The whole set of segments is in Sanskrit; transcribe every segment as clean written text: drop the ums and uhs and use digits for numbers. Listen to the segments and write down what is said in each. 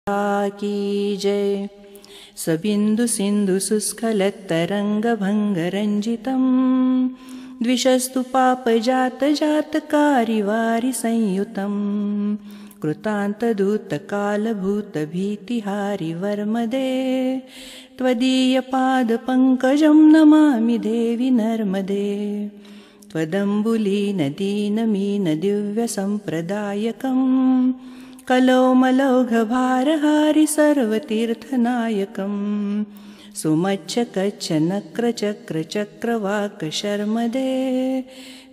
की जय। सबिंदु सिंधु सुस्खलत्तरंगभंगरंजितं द्विषस्तु पापजात जातकारि वारि संयुतं कृतान्तदूतकालभूतभीतिहारि वर्मदे त्वदीयपादपङ्कजं नमामि देवि नर्मदे। त्वदम्बुलीनदीनमीनदिव्यसम्प्रदायकं कलौमलौघभारहारि सर्वतीर्थनायकं सुमच्छकच्छनक्रचक्रचक्रवाकशर्मदे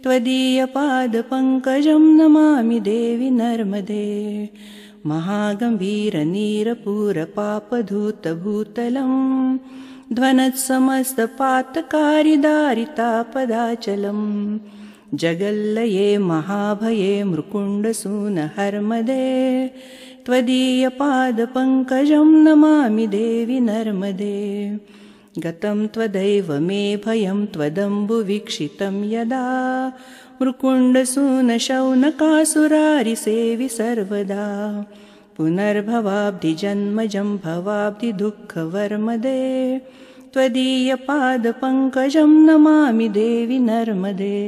त्वदीयपादपङ्कजं नमामि देवि नर्मदे। महागम्भीरनीरपूरपापधूतभूतलं ध्वनत्समस्तपातकारिदारितापदाचलं जगल्लये महाभये मृकुण्डसूनहर्मदे त्वदीयपादपङ्कजं नमामि देवि नर्मदे। गतं त्वदैव मे भयं त्वदम्बुवीक्षितं यदा मृकुण्डसूनशौनकासुरारिसेवि सर्वदा पुनर्भवाब्धिजन्मजं भवाब्धिदुःखवर्मदे त्वदीयपादपङ्कजं नमामि देवि नर्मदे।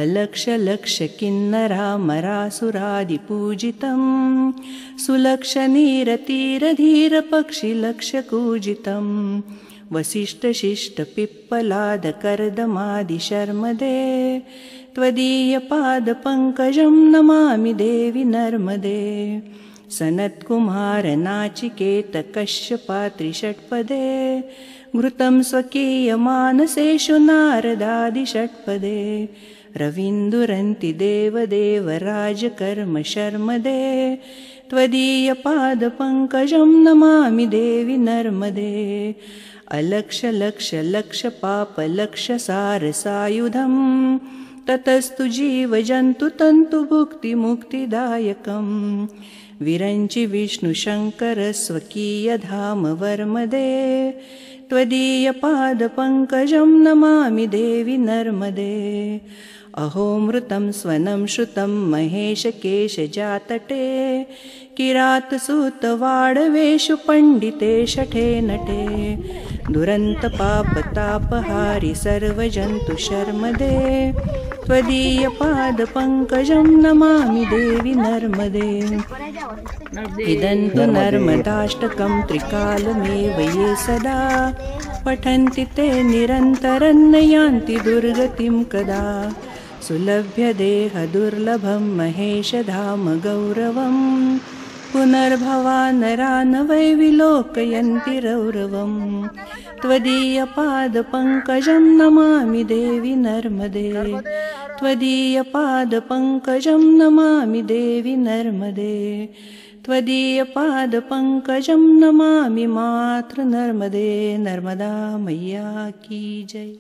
अलक्ष्यलक्ष्यकिन्नरामरासुरादिपूजितं सुलक्षनीरतीरधीरपक्षिलक्ष्यकूजितं वसिष्ठशिष्टपिप्पलादकर्दमादिशर्मदे त्वदीयपादपङ्कजं नमामि देवि नर्मदे। सनत्कुमारनाचिकेतकश्यपात्रिषट्पदे घृतं स्वकीयमानसेषु नारदादिषट्पदे रवीन्दुरन्ति देवदेवराजकर्मशर्मदे त्वदीयपादपङ्कजं नमामि देवि नर्मदे। अलक्ष्यलक्ष्यलक्ष्यपापलक्ष्यसारसायुधं ततस्तु जीवजन्तुतन्तुभुक्तिमुक्तिदायकं विरञ्चि विष्णुशङ्करस्वकीयधाम वर्मदे त्वदीयपादपङ्कजं नमामि देवि नर्मदे। अहोमृतं स्वनं श्रुतं महेशकेशजातटे किरातसूतवाडवेषु पण्डिते शठे नटे दुरन्तपापतापहारि सर्वजन्तुशर्मदे त्वदीयपादपङ्कजं नमामि देवि नर्मदे। इदन्तु नर्मदाष्टकं त्रिकालमेव ये सदा पठन्ति ते निरन्तरं न यान्ति दुर्गतिं कदा सुलभ्यदेहदुर्लभं महेशधाम गौरवं पुनर्भवानरा न वै विलोकयन्ति रौरवं त्वदीयपादपङ्कजं नमामि देवि नर्मदे। त्वदीयपादपङ्कजं नमामि देवि नर्मदे। त्वदीयपादपङ्कजं नमामि मातृ नर्मदे। नर्मदा मैया की जय।